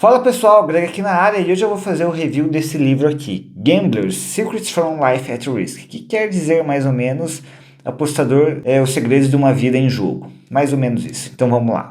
Fala pessoal, Greg aqui na área e hoje eu vou fazer o review desse livro aqui, Gamblers: Secrets from Life at Risk, que quer dizer mais ou menos apostador os segredos de uma vida em jogo, mais ou menos isso. Então vamos lá.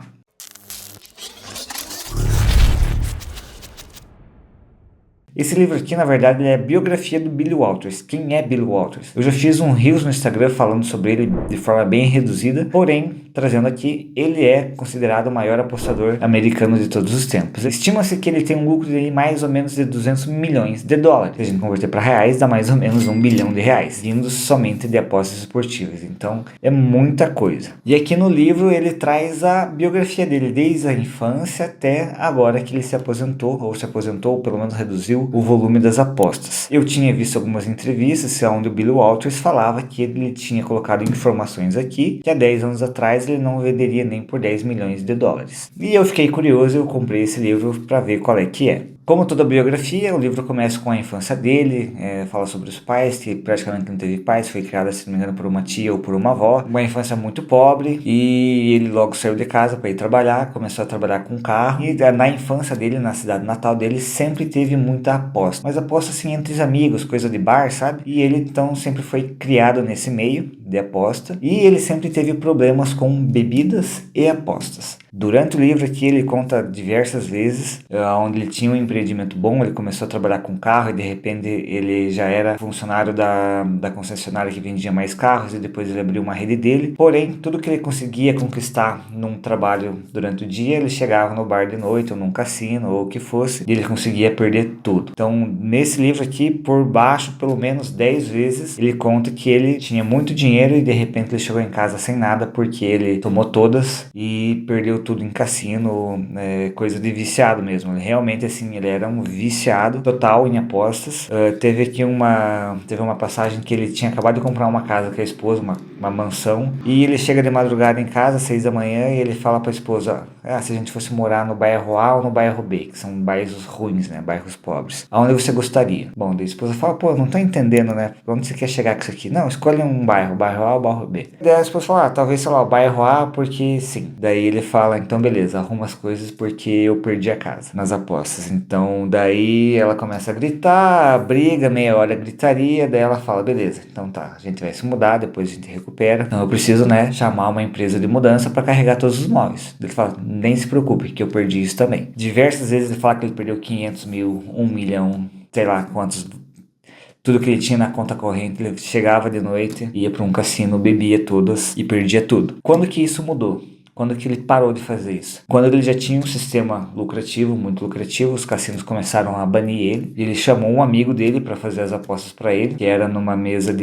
Esse livro aqui, na verdade, é a biografia do Billy Walters. Quem é Billy Walters? Eu já fiz um Reels no Instagram falando sobre ele de forma bem reduzida, porém, trazendo aqui, ele é considerado o maior apostador americano de todos os tempos. Estima-se que ele tem um lucro de mais ou menos de 200 milhões de dólares. Se a gente converter para reais, dá mais ou menos 1 bilhão de reais, vindo somente de apostas esportivas. Então, é muita coisa. E aqui no livro, ele traz a biografia dele, desde a infância até agora que ele se aposentou, ou pelo menos reduziu o volume das apostas. Eu tinha visto algumas entrevistas onde o Billy Walters falava que ele tinha colocado informações aqui que há 10 anos atrás ele não venderia nem por 10 milhões de dólares. E eu fiquei curioso e eu comprei esse livro para ver qual é que é. Como toda biografia, o livro começa com a infância dele, fala sobre os pais, que praticamente não teve pais, foi criado, se não me engano, por uma tia ou por uma avó. Uma infância muito pobre e ele logo saiu de casa para ir trabalhar, começou a trabalhar com carro. E na infância dele, na cidade natal dele, sempre teve muita aposta. Mas aposta assim entre os amigos, coisa de bar, sabe? E ele então sempre foi criado nesse meio de aposta. E ele sempre teve problemas com bebidas e apostas. Durante o livro aqui ele conta diversas vezes onde ele tinha um empreendimento bom, ele começou a trabalhar com carro e de repente ele já era funcionário da concessionária que vendia mais carros e depois ele abriu uma rede dele. Porém, tudo que ele conseguia conquistar num trabalho durante o dia, ele chegava no bar de noite ou num cassino ou o que fosse e ele conseguia perder tudo. Então, nesse livro aqui, por baixo, pelo menos 10 vezes, ele conta que ele tinha muito dinheiro e de repente ele chegou em casa sem nada porque ele tomou todas e perdeu tudo em cassino, coisa de viciado mesmo. Ele realmente, assim, ele era um viciado total em apostas. Teve aqui uma passagem que ele tinha acabado de comprar uma casa com a esposa, uma mansão, e ele chega de madrugada em casa, 6 da manhã, e ele fala para a esposa, se a gente fosse morar no bairro A ou no bairro B, que são bairros ruins, né, bairros pobres, aonde você gostaria? Bom, daí a esposa fala, eu não tô entendendo, né, onde você quer chegar com isso aqui? Não, escolhe um bairro, bairro A ou bairro B. Daí a esposa fala, talvez, sei lá, o bairro A, porque sim. Daí ele fala, então beleza, arruma as coisas porque eu perdi a casa nas apostas. Então daí ela começa a gritar, briga, meia hora gritaria, daí ela fala, beleza, então tá, a gente vai se mudar, depois a gente recupera. Então eu preciso, né, chamar uma empresa de mudança para carregar todos os móveis. Ele fala, nem se preocupe, que eu perdi isso também. Diversas vezes ele fala que ele perdeu 500 mil, 1 milhão, sei lá quantos, tudo que ele tinha na conta corrente. Ele chegava de noite, ia para um cassino, bebia todas e perdia tudo. Quando que isso mudou? Quando que ele parou de fazer isso? Quando ele já tinha um sistema lucrativo, muito lucrativo, os cassinos começaram a banir ele. Ele chamou um amigo dele para fazer as apostas para ele, que era numa mesa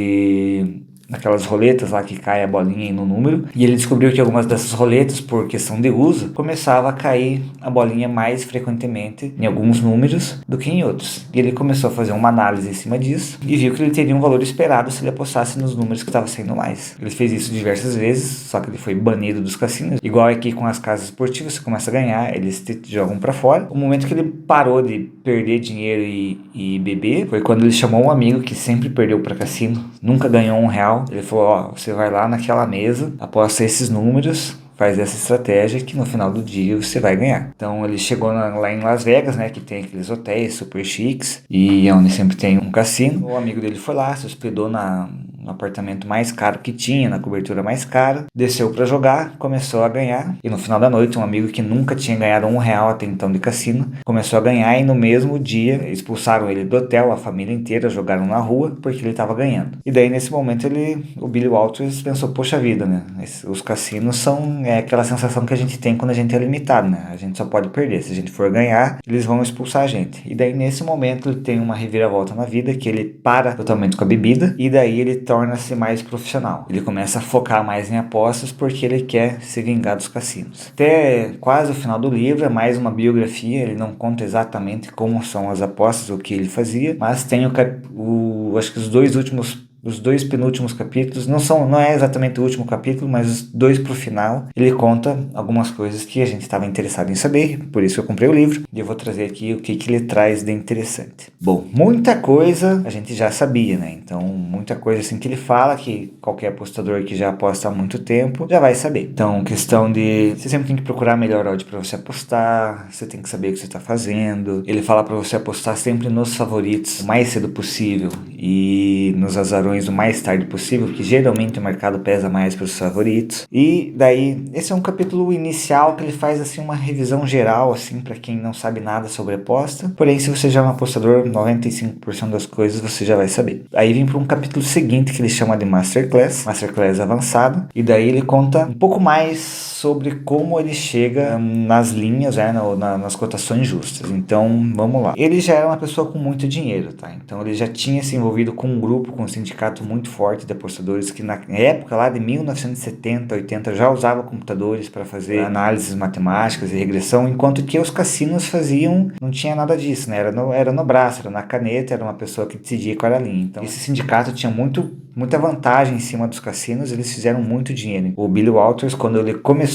aquelas roletas lá que cai a bolinha no número, e ele descobriu que algumas dessas roletas, por questão de uso, começava a cair a bolinha mais frequentemente em alguns números do que em outros. E ele começou a fazer uma análise em cima disso e viu que ele teria um valor esperado se ele apostasse nos números que estavam saindo mais. Ele fez isso diversas vezes, só que ele foi banido dos cassinos. Igual aqui com as casas esportivas, você começa a ganhar, eles te jogam para fora. O momento que ele parou de perder dinheiro e beber foi quando ele chamou um amigo que sempre perdeu para cassino, nunca ganhou R$1. Ele falou, você vai lá naquela mesa, aposta esses números, faz essa estratégia que no final do dia você vai ganhar. Então ele chegou lá em Las Vegas, né, que tem aqueles hotéis super chiques e onde sempre tem um cassino. O amigo dele foi lá, se hospedou no apartamento mais caro que tinha, na cobertura mais cara, desceu para jogar, começou a ganhar e no final da noite um amigo que nunca tinha ganhado R$1 até então de cassino, começou a ganhar e no mesmo dia expulsaram ele do hotel, a família inteira, jogaram na rua porque ele estava ganhando. E daí nesse momento o Billy Walters pensou, poxa vida, né, os cassinos são aquela sensação que a gente tem quando a gente é limitado, né, a gente só pode perder, se a gente for ganhar, eles vão expulsar a gente. E daí nesse momento ele tem uma reviravolta na vida, que ele para totalmente com a bebida e daí ele torna-se mais profissional. Ele começa a focar mais em apostas porque ele quer se vingar dos cassinos. Até quase o final do livro é mais uma biografia, ele não conta exatamente como são as apostas, o que ele fazia, mas tem acho que os 2 últimos os 2 penúltimos capítulos, não é exatamente o último capítulo, mas os 2 pro final, ele conta algumas coisas que a gente estava interessado em saber, por isso eu comprei o livro, e eu vou trazer aqui o que ele traz de interessante. Bom, muita coisa a gente já sabia, né? Então, muita coisa assim que ele fala, que qualquer apostador que já aposta há muito tempo já vai saber. Então, questão de você sempre tem que procurar a melhor odd para você apostar, você tem que saber o que você está fazendo. Ele fala para você apostar sempre nos favoritos o mais cedo possível e nos azarões o mais tarde possível, que geralmente o mercado pesa mais para os favoritos. E daí, esse é um capítulo inicial que ele faz assim uma revisão geral assim para quem não sabe nada sobre aposta. Porém, se você já é um apostador, 95% das coisas você já vai saber. Aí vem para um capítulo seguinte que ele chama de Masterclass avançado, e daí ele conta um pouco mais sobre como ele chega nas linhas, né, nas cotações justas. Então, vamos lá. Ele já era uma pessoa com muito dinheiro, tá? Então, ele já tinha se envolvido com um grupo, com um sindicato muito forte de apostadores que na época lá de 1970, 80 já usava computadores para fazer análises matemáticas e regressão, enquanto que os cassinos faziam, não tinha nada disso, né? Era no braço, era na caneta, era uma pessoa que decidia qual era a linha. Então, esse sindicato tinha muita vantagem em cima dos cassinos, eles fizeram muito dinheiro. O Billy Walters, quando ele começou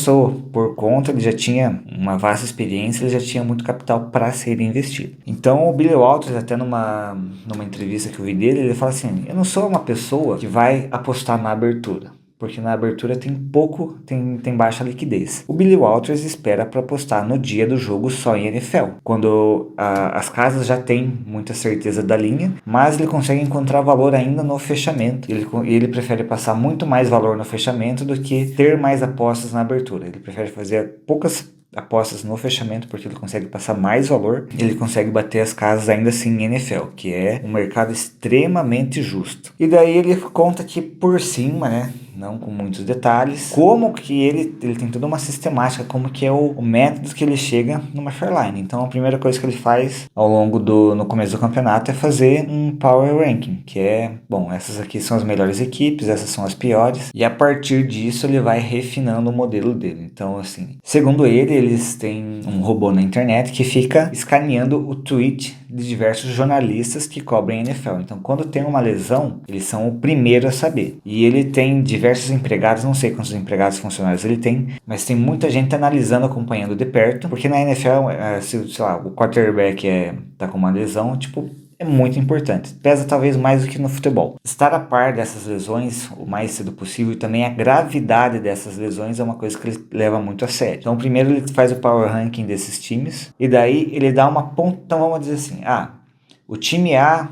por conta, ele já tinha uma vasta experiência, ele já tinha muito capital para ser investido. Então o Billy Walters, até numa entrevista que eu vi dele, ele fala assim, eu não sou uma pessoa que vai apostar na abertura, porque na abertura tem baixa liquidez. O Billy Walters espera para apostar no dia do jogo só em NFL, quando as casas já têm muita certeza da linha, mas ele consegue encontrar valor ainda no fechamento. Ele prefere passar muito mais valor no fechamento do que ter mais apostas na abertura. Ele prefere fazer poucas apostas no fechamento porque ele consegue passar mais valor, ele consegue bater as casas ainda assim em NFL, que é um mercado extremamente justo. E daí ele conta que por cima, né, não com muitos detalhes, como que ele tem toda uma sistemática, como que é o método que ele chega numa Fairline. Então a primeira coisa que ele faz no começo do campeonato é fazer um Power Ranking, que é, bom, essas aqui são as melhores equipes, essas são as piores, e a partir disso ele vai refinando o modelo dele. Então assim, segundo ele, eles têm um robô na internet que fica escaneando o tweet de diversos jornalistas que cobrem NFL. Então quando tem uma lesão, eles são o primeiro a saber. E ele tem diversos empregados, não sei quantos empregados funcionários ele tem, mas tem muita gente analisando, acompanhando de perto, porque na NFL, sei lá, o quarterback tá com uma lesão, é muito importante. Pesa talvez mais do que no futebol. Estar a par dessas lesões o mais cedo possível e também a gravidade dessas lesões é uma coisa que ele leva muito a sério. Então primeiro ele faz o power ranking desses times e daí ele dá uma ponta, então vamos dizer assim, o time A,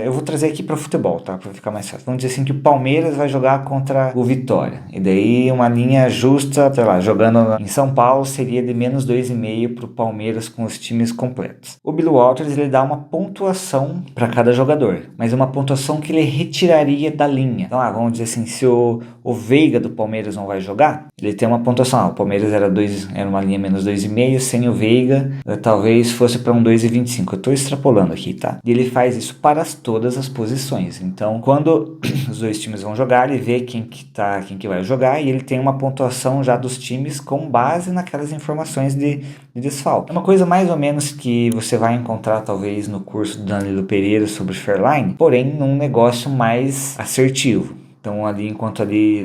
eu vou trazer aqui para o futebol, tá? Para ficar mais fácil. Vamos dizer assim que o Palmeiras vai jogar contra o Vitória. E daí uma linha justa, sei lá, jogando em São Paulo seria de menos 2,5 para o Palmeiras com os times completos. O Bill Walters, ele dá uma pontuação para cada jogador, mas uma pontuação que ele retiraria da linha. Então, vamos dizer assim, se o Veiga do Palmeiras não vai jogar, ele tem uma pontuação. O Palmeiras era uma linha menos 2,5, sem o Veiga, talvez fosse para um 2,25. Eu estou extrapolando aqui, tá? E ele faz isso para todas as posições. Então, quando os dois times vão jogar, ele vê quem que vai jogar e ele tem uma pontuação já dos times com base naquelas informações de desfalque. É uma coisa mais ou menos que você vai encontrar talvez no curso do Danilo Pereira sobre Fairline, porém num negócio mais assertivo. Então, enquanto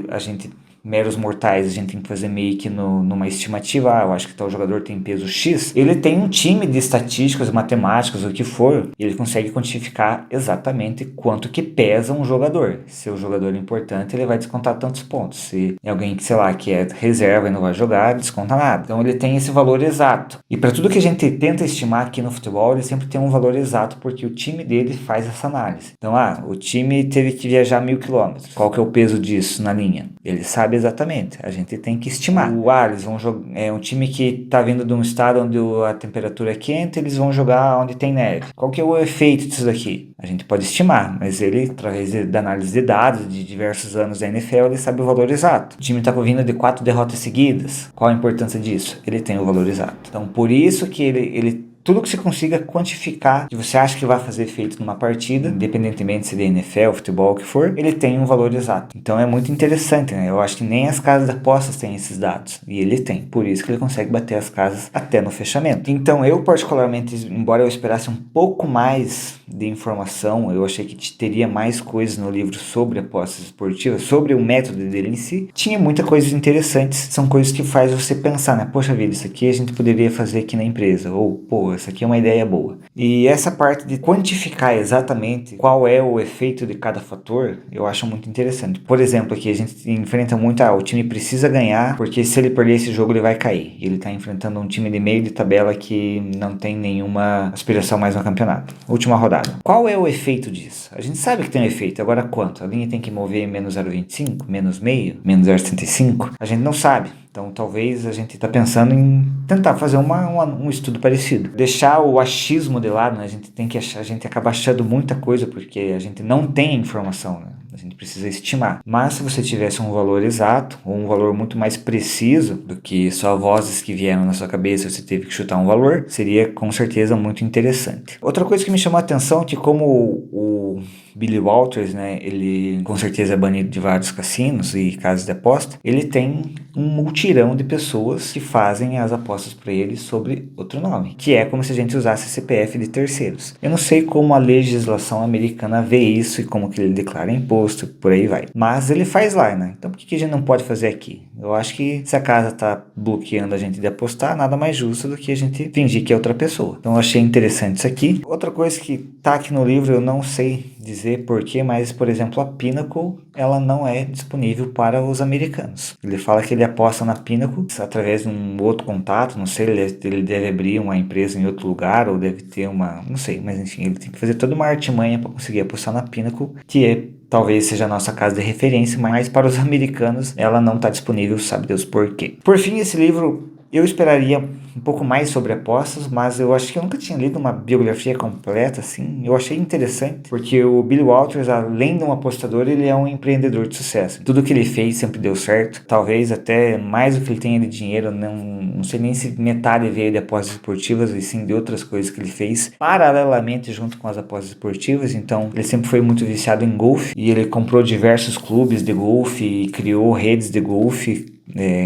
a gente meros mortais, a gente tem que fazer meio que numa estimativa, eu acho que tal jogador tem peso X, ele tem um time de estatísticas, matemáticas, o que for, e ele consegue quantificar exatamente quanto que pesa um jogador. Se o jogador é importante, ele vai descontar tantos pontos. Se é alguém que, sei lá, que é reserva e não vai jogar, desconta nada. Então ele tem esse valor exato. E para tudo que a gente tenta estimar aqui no futebol, ele sempre tem um valor exato, porque o time dele faz essa análise. Então, o time teve que viajar 1.000 km. Qual que é o peso disso na linha? Ele sabe exatamente, a gente tem que estimar. Eles vão jogar, é um time que está vindo de um estado onde a temperatura é quente, eles vão jogar onde tem neve. Qual que é o efeito disso daqui? A gente pode estimar, mas ele, através da análise de dados de diversos anos da NFL, ele sabe o valor exato. O time está vindo de 4 derrotas seguidas. Qual a importância disso? Ele tem o valor exato. Então, por isso que ele tudo que você consiga quantificar, que você acha que vai fazer efeito numa partida, independentemente se é NFL, futebol, o que for, ele tem um valor exato. Então é muito interessante, né? Eu acho que nem as casas de apostas têm esses dados. E ele tem. Por isso que ele consegue bater as casas até no fechamento. Então eu, particularmente, embora eu esperasse um pouco mais de informação, eu achei que teria mais coisas no livro sobre apostas esportivas, sobre o método dele em si. Tinha muitas coisas interessantes, são coisas que faz você pensar, né? Poxa vida, isso aqui a gente poderia fazer aqui na empresa, ou pô, essa aqui é uma ideia boa. E essa parte de quantificar exatamente qual é o efeito de cada fator, eu acho muito interessante. Por exemplo, aqui a gente enfrenta muito, o time precisa ganhar, porque se ele perder esse jogo ele vai cair. Ele está enfrentando um time de meio de tabela que não tem nenhuma aspiração mais no campeonato. Última rodada. Qual é o efeito disso? A gente sabe que tem um efeito, agora quanto? A linha tem que mover menos 0,25, menos meio, menos 0,75? A gente não sabe. Então, talvez a gente está pensando em tentar fazer um estudo parecido. Deixar o achismo de lado, né? A gente acaba achando muita coisa porque a gente não tem informação, né? A gente precisa estimar. Mas se você tivesse um valor exato, ou um valor muito mais preciso do que só vozes que vieram na sua cabeça, você teve que chutar um valor, seria com certeza muito interessante. Outra coisa que me chamou a atenção é que como o Billy Walters, né, ele com certeza é banido de vários cassinos e casas de aposta, ele tem um multirão de pessoas que fazem as apostas para ele sobre outro nome, que é como se a gente usasse CPF de terceiros. Eu não sei como a legislação americana vê isso e como que ele declara imposto, por aí vai. Mas ele faz lá, né? Então por que a gente não pode fazer aqui? Eu acho que se a casa tá bloqueando a gente de apostar, nada mais justo do que a gente fingir que é outra pessoa. Então eu achei interessante isso aqui. Outra coisa que tá aqui no livro, eu não sei dizer porquê, mas por exemplo a Pinnacle, ela não é disponível para os americanos. Ele fala que ele aposta na Pinnacle através de um outro contato, não sei, ele deve abrir uma empresa em outro lugar ou deve ter não sei, mas enfim, ele tem que fazer toda uma artimanha para conseguir apostar na Pinnacle, que é talvez seja a nossa casa de referência, mas para os americanos ela não está disponível, sabe Deus por quê. Por fim, esse livro eu esperaria um pouco mais sobre apostas, mas eu acho que eu nunca tinha lido uma biografia completa, assim. Eu achei interessante, porque o Billy Walters, além de um apostador, ele é um empreendedor de sucesso. Tudo que ele fez sempre deu certo, talvez até mais do que ele tenha de dinheiro, não sei nem se metade veio de apostas esportivas, e sim de outras coisas que ele fez, paralelamente junto com as apostas esportivas. Então, ele sempre foi muito viciado em golfe, e ele comprou diversos clubes de golfe, e criou redes de golfe,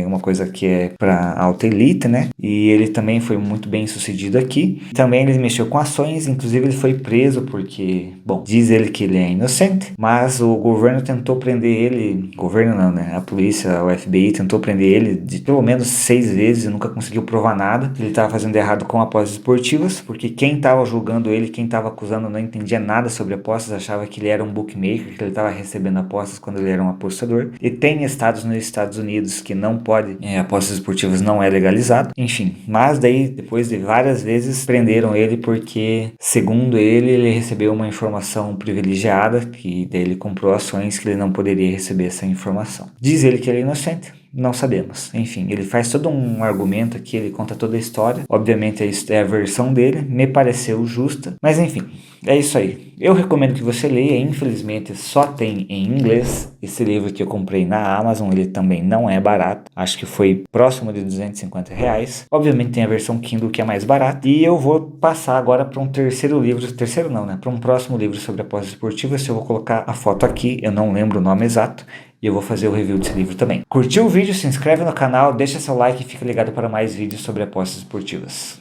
uma coisa que é para alta elite, né? E ele também foi muito bem sucedido aqui. Também ele mexeu com ações, inclusive ele foi preso porque, bom, diz ele que ele é inocente, mas o governo tentou prender ele, governo não, né? A polícia, o FBI tentou prender ele de pelo menos 6 vezes e nunca conseguiu provar nada. Ele estava fazendo errado com apostas esportivas, porque quem estava julgando ele, quem estava acusando não entendia nada sobre apostas, achava que ele era um bookmaker, que ele estava recebendo apostas quando ele era um apostador. E tem estados nos Estados Unidos que não pode, apostas esportivas não é legalizado, enfim, mas daí depois de várias vezes prenderam ele porque, segundo ele recebeu uma informação privilegiada, que daí ele comprou ações que ele não poderia receber essa informação. Diz ele que ele é inocente, não sabemos. Enfim, ele faz todo um argumento aqui, ele conta toda a história. Obviamente é a versão dele, me pareceu justa, mas enfim, é isso aí. Eu recomendo que você leia, infelizmente só tem em inglês. Esse livro que eu comprei na Amazon, ele também não é barato, acho que foi próximo de R$250. Obviamente tem a versão Kindle que é mais barata. E eu vou passar agora para um para um próximo livro sobre apostas esportivas. Eu vou colocar a foto aqui, eu não lembro o nome exato, e eu vou fazer o review desse livro também. Curtiu o vídeo? Se inscreve no canal, deixa seu like e fica ligado para mais vídeos sobre apostas esportivas.